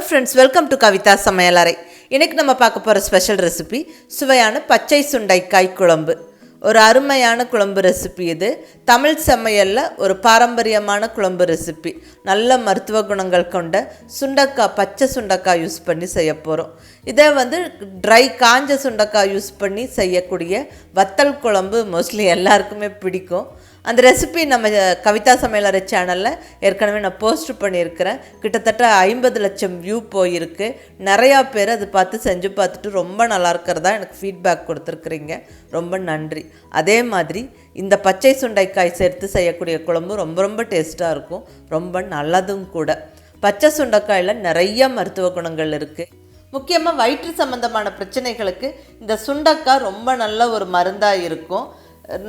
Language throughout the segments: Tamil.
Friends, welcome to Kavithasamayalarai. இன்னைக்கு நம்ம பார்க்க போகிற ஸ்பெஷல் ரெசிபி சுவையான பச்சை சுண்டைக்காய் குழம்பு. ஒரு அருமையான குழம்பு ரெசிபி இது. தமிழ் சமையலில் ஒரு பாரம்பரியமான குழம்பு ரெசிபி. நல்ல மருத்துவ குணங்கள் கொண்ட சுண்டைக்காய், பச்சை சுண்டைக்காய் யூஸ் பண்ணி செய்ய போகிறோம். இதே ட்ரை காஞ்ச சுண்டைக்காய் யூஸ் பண்ணி செய்யக்கூடிய வத்தல் குழம்பு மோஸ்ட்லி எல்லாருக்குமே பிடிக்கும். அந்த ரெசிபி நம்ம Kavithasamayalarai சேனலில் ஏற்கனவே நான் போஸ்ட் பண்ணியிருக்கிறேன். கிட்டத்தட்ட 50 லட்சம் வியூ போயிருக்கு. நிறையா பேர் அது பார்த்து செஞ்சு பார்த்துட்டு ரொம்ப நல்லா இருக்கிறதா எனக்கு ஃபீட்பேக் கொடுத்துருக்குறீங்க. ரொம்ப நன்றி. அதே மாதிரி இந்த பச்சை சுண்டைக்காய் சேர்த்து செய்யக்கூடிய குழம்பு ரொம்ப ரொம்ப டேஸ்ட்டாக இருக்கும், ரொம்ப நல்லதும் கூட. பச்சை சுண்டைக்காயில் நிறைய மருத்துவ குணங்கள் இருக்குது. முக்கியமாக வயிற்று சம்பந்தமான பிரச்சனைகளுக்கு இந்த சுண்டைக்காய் ரொம்ப நல்ல ஒரு மருந்தாக இருக்கும்.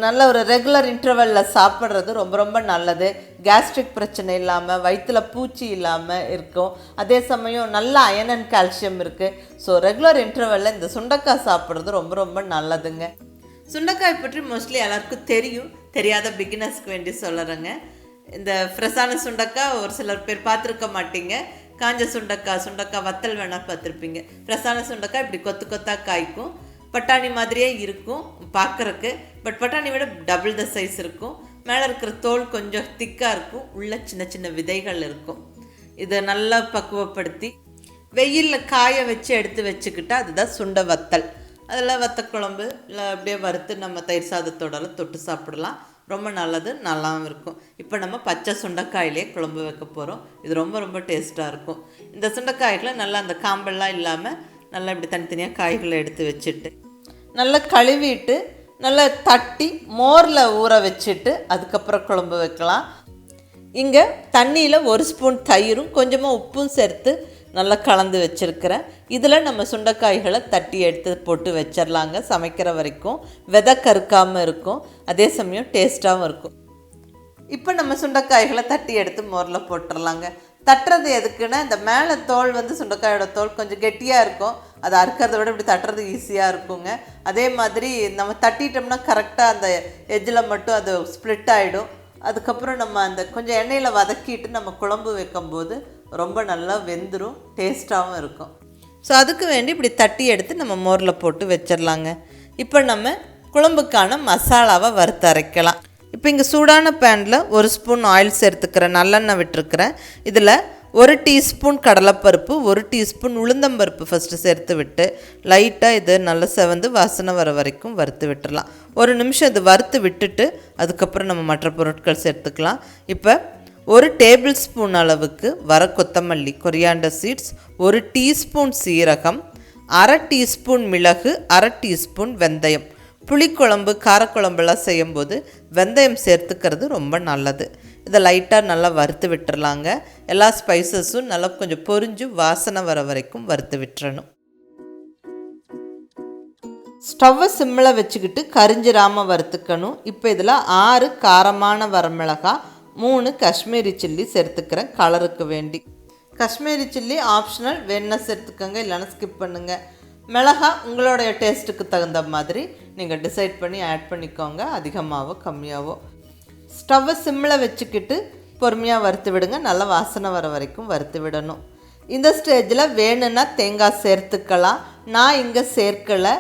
நல்ல ஒரு ரெகுலர் இன்டர்வலில் சாப்பிட்றது ரொம்ப ரொம்ப நல்லது. கேஸ்ட்ரிக் பிரச்சனை இல்லாமல், வயிற்றில் பூச்சி இல்லாமல் இருக்கும். அதே சமயம் நல்ல அயன் அண்ட் கால்சியம் இருக்குது. ஸோ ரெகுலர் இன்டர்வலில் இந்த சுண்டைக்காய் சாப்பிட்றது ரொம்ப ரொம்ப நல்லதுங்க. சுண்டைக்காய் பற்றி மோஸ்ட்லி எல்லாருக்கும் தெரியும். தெரியாத பிகினர்ஸ்க்கு வேண்டி சொல்லுறேங்க. இந்த ஃப்ரெஷ்ஷான சுண்டைக்காய் ஒரு சிலர் பேர் பார்த்துருக்க மாட்டீங்க. காஞ்ச சுண்டைக்காய் வத்தல் வேணால் பார்த்துருப்பீங்க. ஃப்ரெஷ்ஷான சுண்டைக்காய் இப்படி கொத்து கொத்தாக காய்க்கும். பட்டாணி மாதிரியே இருக்கும் பார்க்குறக்கு. பட் பட்டாணி விட டபுள் த சைஸ் இருக்கும். மேலே இருக்கிற தோல் கொஞ்சம் திக்காக இருக்கும். உள்ள சின்ன சின்ன விதைகள் இருக்கும். இதை நல்லா பக்குவப்படுத்தி வெயிலில் காய வச்சு எடுத்து வச்சுக்கிட்டா அதுதான் சுண்டை வத்தல். அதில் வத்த குழம்பு இல்லை அப்படியே வறுத்து நம்ம தயிர் சாதத்தோடலாம் தொட்டு சாப்பிடலாம். ரொம்ப நல்லது, நல்லாவும் இருக்கும். இப்போ நம்ம பச்சை சுண்டைக்காயிலே குழம்பு வைக்க போகிறோம். இது ரொம்ப ரொம்ப டேஸ்ட்டாக இருக்கும். இந்த சுண்டைக்காய்களை நல்லா அந்த காம்பெல்லாம் இல்லாமல் நல்லா இப்படி தனித்தனியாக காய்களை எடுத்து வச்சுட்டு நல்லா கழுவிட்டு நல்லா தட்டி மோரில் ஊற வச்சுட்டு அதுக்கப்புறம் குழம்பு வைக்கலாம். இங்கே தண்ணியில் 1 ஸ்பூன் தயிரும் கொஞ்சமாக உப்பும் சேர்த்து நல்லா கலந்து வச்சுருக்கிறேன். இதில் நம்ம சுண்டைக்காய்களை தட்டி எடுத்து போட்டு வச்சிடலாங்க. சமைக்கிற வரைக்கும் விதை கருக்காமல் இருக்கும். அதே சமயம் டேஸ்ட்டாகவும் இருக்கும். இப்போ நம்ம சுண்டைக்காய்களை தட்டி எடுத்து மோரில் போட்டுடலாங்க. தட்டுறது எதுக்குன்னா, இந்த மேலே தோல் சுண்டைக்காயோட தோல் கொஞ்சம் கெட்டியாக இருக்கும். அதை அறுக்கிறத விட இப்படி தட்டுறது ஈஸியாக இருக்குங்க. அதே மாதிரி நம்ம தட்டிட்டோம்னா கரெக்டாக அந்த எஜ்ஜில் மட்டும் அது ஸ்ப்ளிட் ஆகிடும். அதுக்கப்புறம் நம்ம அந்த கொஞ்சம் எண்ணெயில் வதக்கிட்டு நம்ம குழம்பு வைக்கும்போது ரொம்ப நல்லா வெந்துடும், டேஸ்ட்டாகவும் இருக்கும். ஸோ அதுக்கு வேண்டி இப்படி தட்டி எடுத்து நம்ம மோரில் போட்டு வச்சிடலாங்க. இப்போ நம்ம குழம்புக்கான மசாலாவை வறுத்து அரைக்கலாம். இப்போ இங்கே சூடான பேனில் 1 ஸ்பூன் ஆயில் சேர்த்துக்கிறேன். நல்லெண்ணெய் விட்டுருக்கிறேன். இதில் 1 டீஸ்பூன் கடலைப்பருப்பு, 1 டீஸ்பூன் உளுந்தம்பருப்பு ஃபஸ்ட்டு சேர்த்து விட்டு லைட்டாக இது நல்லா செவந்து வாசனை வர வரைக்கும் வறுத்து விட்டுடலாம். 1 நிமிஷம் இது வறுத்து விட்டுட்டு அதுக்கப்புறம் நம்ம மற்ற பொருட்கள் சேர்த்துக்கலாம். இப்போ 1 டேபிள் ஸ்பூன் அளவுக்கு வர கொத்தமல்லி, கொரியாண்டர் சீட்ஸ், 1 டீஸ்பூன் சீரகம், 1/2 டீஸ்பூன் மிளகு, 1/2 டீஸ்பூன் வெந்தயம். புளிக்குழம்பு, காரக்குழம்புலாம் செய்யும்போது வெந்தயம் சேர்த்துக்கிறது ரொம்ப நல்லது. இதை லைட்டாக நல்லா வறுத்து விட்டுறலாங்க. எல்லா ஸ்பைசஸும் நல்லா கொஞ்சம் பொரிஞ்சு வாசனை வர வரைக்கும் வறுத்து விட்டுறணும். ஸ்டவ்வை சிம்மில் வச்சுக்கிட்டு கரிஞ்சிராமல் வறுத்துக்கணும். இப்போ இதில் 6 காரமான வரமிளகாய், 3 காஷ்மீரி சில்லி சேர்த்துக்கிறேன் கலருக்கு வேண்டி. காஷ்மீரி சில்லி ஆப்ஷனல், வேணுன்னா சேர்த்துக்கோங்க, இல்லைன்னா ஸ்கிப் பண்ணுங்கள். மிளகாய் உங்களுடைய டேஸ்ட்டுக்கு தகுந்த மாதிரி நீங்கள் டிசைட் பண்ணி ஆட் பண்ணிக்கோங்க, அதிகமாகவோ கம்மியாகவோ. ஸ்டவ்வை சிம்மில் வச்சுக்கிட்டு பொறுமையாக வறுத்து விடுங்க. நல்லா வாசனை வர வரைக்கும் வறுத்து விடணும். இந்த ஸ்டேஜில் வேணும்னா தேங்காய் சேர்த்துக்கலாம். நான் இங்கே சேர்க்கலை.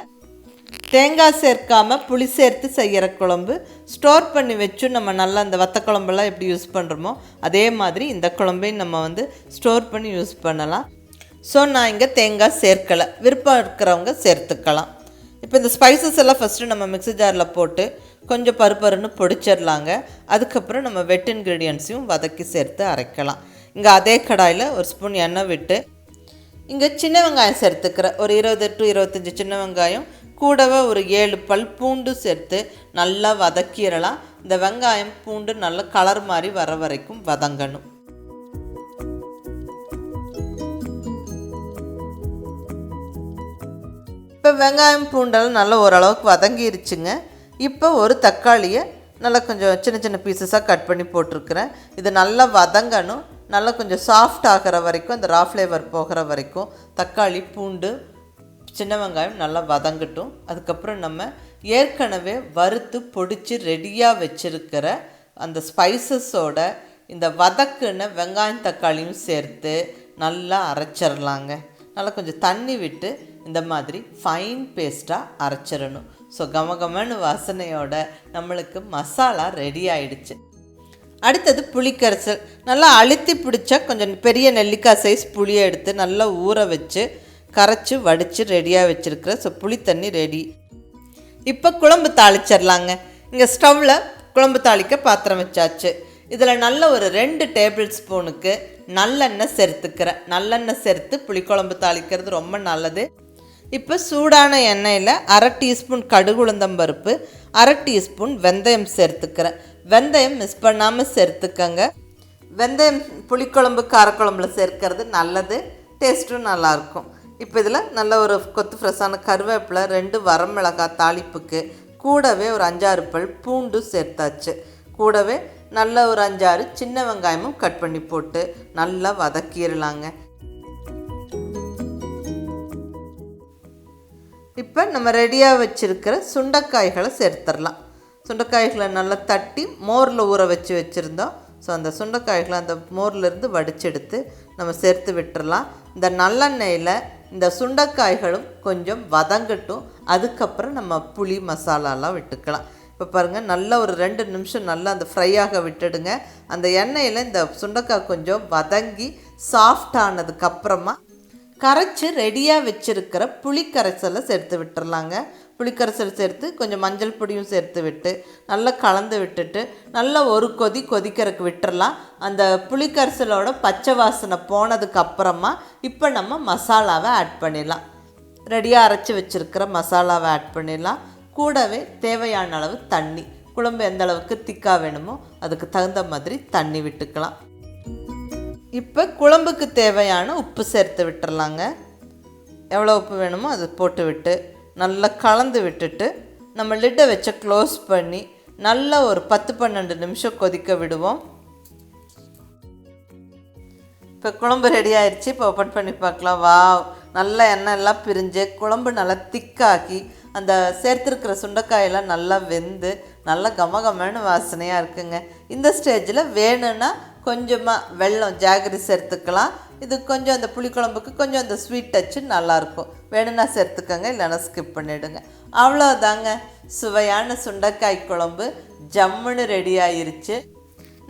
தேங்காய் சேர்க்காமல் புளி சேர்த்து செய்கிற குழம்பு ஸ்டோர் பண்ணி வச்சு நம்ம நல்லா அந்த வத்த குழம்பெல்லாம் எப்படி யூஸ் பண்ணுறோமோ அதே மாதிரி இந்த குழம்பையும் நம்ம ஸ்டோர் பண்ணி யூஸ் பண்ணலாம். ஸோ நான் இங்கே தேங்காய் சேர்க்கலை. விருப்பம் இருக்கிறவங்க சேர்த்துக்கலாம். இப்போ இந்த ஸ்பைசஸ் எல்லாம் ஃபஸ்ட்டு நம்ம மிக்ஸி ஜாரில் போட்டு கொஞ்சம் பருப்பருன்னு பொடிச்சிடலாங்க. அதுக்கப்புறம் நம்ம வெட் இன்க்ரீடியன்ஸையும் வதக்கி சேர்த்து அரைக்கலாம். இங்கே அதே கடாயில் 1 ஸ்பூன் எண்ணெய் விட்டு இங்கே சின்ன வெங்காயம் சேர்த்துக்கிறேன். ஒரு 20 to 25 சின்ன வெங்காயம், கூடவே ஒரு 7 பல் பூண்டு சேர்த்து நல்லா வதக்கிடலாம். இந்த வெங்காயம் பூண்டு நல்லா கலர் மாதிரி வர வரைக்கும் வதங்கணும். இப்போ வெங்காயம் பூண்டெல்லாம் நல்லா ஓரளவுக்கு வதங்கிருச்சுங்க. இப்போ ஒரு தக்காளியை நல்லா கொஞ்சம் சின்ன சின்ன பீசஸாக கட் பண்ணி போட்டிருக்கிறேன். இது நல்லா வதங்கணும். நல்லா கொஞ்சம் சாஃப்ட் ஆகிற வரைக்கும், அந்த ரா ஃப்ளேவர் போகிற வரைக்கும் தக்காளி, பூண்டு, சின்ன வெங்காயம் நல்லா வதங்கட்டும். அதுக்கப்புறம் நம்ம ஏற்கனவே வறுத்து பொடிச்சு ரெடியாக வச்சுருக்கிற அந்த ஸ்பைசஸோட இந்த வதக்குன வெங்காயம் தக்காளியும் சேர்த்து நல்லா அரைச்சிடலாங்க. நல்லா கொஞ்சம் தண்ணி விட்டு இந்த மாதிரி ஃபைன் பேஸ்ட்டாக அரைச்சிடணும். ஸோ கமகமன்னு வாசனையோட நம்மளுக்கு மசாலா ரெடி ஆயிடுச்சு. அடுத்தது புளிக்கரைசல். நல்லா அழுத்தி பிடிச்ச கொஞ்சம் பெரிய நெல்லிக்காய் சைஸ் புளியை எடுத்து நல்லா ஊற வச்சு கரைச்சி வடித்து ரெடியாக வச்சுருக்கிறேன். ஸோ புளி தண்ணி ரெடி. இப்போ குழம்பு தாளிச்சிடலாங்க. இங்கே ஸ்டவ்வில் குழம்பு தாளிக்க பாத்திரம் வச்சாச்சு. இதில் நல்ல ஒரு 2 டேபிள் ஸ்பூனுக்கு நல்லெண்ணெய் சேர்த்துக்கிறேன். நல்லெண்ணெய் சேர்த்து புளிக்குழம்பு தாளிக்கிறது ரொம்ப நல்லது. இப்போ சூடான எண்ணெயில் 1/2 டீஸ்பூன் கடுகு உளுந்தம் பருப்பு, 1/2 டீஸ்பூன் வெந்தயம் சேர்த்துக்கிறேன். வெந்தயம் மிஸ் பண்ணாமல் சேர்த்துக்கங்க. வெந்தயம் புளிக்குழம்பு காரக்குழம்புல சேர்க்கறது நல்லது, டேஸ்ட்டும் நல்லாயிருக்கும். இப்போ இதில் நல்ல ஒரு கொத்து ஃப்ரெஷ்ஷான கருவேப்பிலை, 2 வரமிளகாய் தாளிப்புக்கு, கூடவே ஒரு 5-6 பல் பூண்டு சேர்த்தாச்சு. கூடவே நல்ல ஒரு 5-6 சின்ன வெங்காயமும் கட் பண்ணி போட்டு நல்லா வதக்கிடலாங்க. இப்போ நம்ம ரெடியாக வச்சுருக்கிற சுண்டைக்காய்களை சேர்த்துடலாம். சுண்டைக்காய்களை நல்லா தட்டி மோரில் ஊற வச்சுருந்தோம். ஸோ அந்த சுண்டைக்காய்களை அந்த மோர்லேருந்து வடிச்செடுத்து நம்ம சேர்த்து விட்டுறலாம். இந்த நல்லெண்ணெயில் இந்த சுண்டைக்காய்களும் கொஞ்சம் வதங்கட்டும். அதுக்கப்புறம் நம்ம புளி மசாலாலாம் விட்டுக்கலாம். இப்போ பாருங்கள், நல்லா ஒரு 2 நிமிஷம் நல்லா அந்த ஃப்ரையாக விட்டுடுங்க. அந்த எண்ணெயில் இந்த சுண்டைக்காய் கொஞ்சம் வதங்கி சாஃப்டானதுக்கப்புறமா கரைச்சி ரெடியாக வச்சுருக்கிற புளிக்கரைசலை சேர்த்து விட்டுறலாங்க. புளிக்கரைசல் சேர்த்து கொஞ்சம் மஞ்சள் பொடியும் சேர்த்து விட்டு நல்லா கலந்து விட்டுட்டு நல்லா ஒரு கொதிக்கிறதுக்கு விட்டுறலாம். அந்த புளிக்கரைசலோட பச்சை வாசனை போனதுக்கப்புறமா இப்போ நம்ம மசாலாவை ஆட் பண்ணிடலாம். ரெடியாக அரைச்சி வச்சுருக்கிற மசாலாவை ஆட் பண்ணிடலாம். கூடவே தேவையான அளவு தண்ணி, குழம்பு எந்த அளவுக்கு திக்காக வேணுமோ அதுக்கு தகுந்த மாதிரி தண்ணி விட்டுக்கலாம். இப்போ குழம்புக்கு தேவையான உப்பு சேர்த்து விட்டுறலாங்க. எவ்வளோ உப்பு வேணுமோ அது போட்டு விட்டு நல்லா கலந்து விட்டுட்டு நம்ம லிட்டை வச்சு க்ளோஸ் பண்ணி நல்லா ஒரு 10-12 நிமிஷம் கொதிக்க விடுவோம். இப்போ குழம்பு ரெடி ஆயிடுச்சு. இப்போ ஓப்பன் பண்ணி பார்க்கலாம். வாவ், நல்லா எண்ணெய் எல்லாம் பிரிஞ்சு குழம்பு நல்லா திக்காக்கி அந்த சேர்த்துருக்கிற சுண்டைக்காயெல்லாம் நல்லா வெந்து நல்லா கமகமன்னு வாசனையாக இருக்குங்க. இந்த ஸ்டேஜில் வேணும்னா கொஞ்சமாக வெல்லம் ஜாகரி சேர்த்துக்கலாம். இது கொஞ்சம் அந்த புளிக்குழம்புக்கு கொஞ்சம் அந்த ஸ்வீட் டச்சு நல்லாயிருக்கும். வேணும்னா சேர்த்துக்கங்க, இல்லைன்னா ஸ்கிப் பண்ணிவிடுங்க. அவ்வளோதாங்க, சுவையான சுண்டைக்காய் குழம்பு ஜம்முன்னு ரெடி ஆயிருச்சு.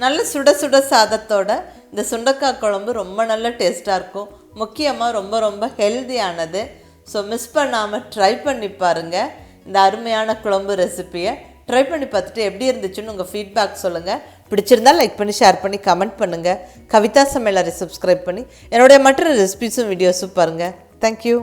நல்ல சுட சுட சாதத்தோட இந்த சுண்டைக்காய் குழம்பு ரொம்ப நல்ல டேஸ்ட்டாக இருக்கும். முக்கியமாக ரொம்ப ரொம்ப ஹெல்தியானது. ஸோ மிஸ் பண்ணாமல் ட்ரை பண்ணி பாருங்கள். இந்த அருமையான குழம்பு ரெசிப்பியை ட்ரை பண்ணி பார்த்துட்டு எப்படி இருந்துச்சுன்னு உங்கள் ஃபீட்பேக் சொல்லுங்கள். பிடிச்சிருந்தால் லைக் பண்ணி, ஷேர் பண்ணி, கமெண்ட் பண்ணுங்கள். கவிதா சமையலறை சப்ஸ்கிரைப் பண்ணி என்னுடைய மற்ற ரெசிபிஸும் வீடியோஸும் பாருங்கள். தேங்க்யூ.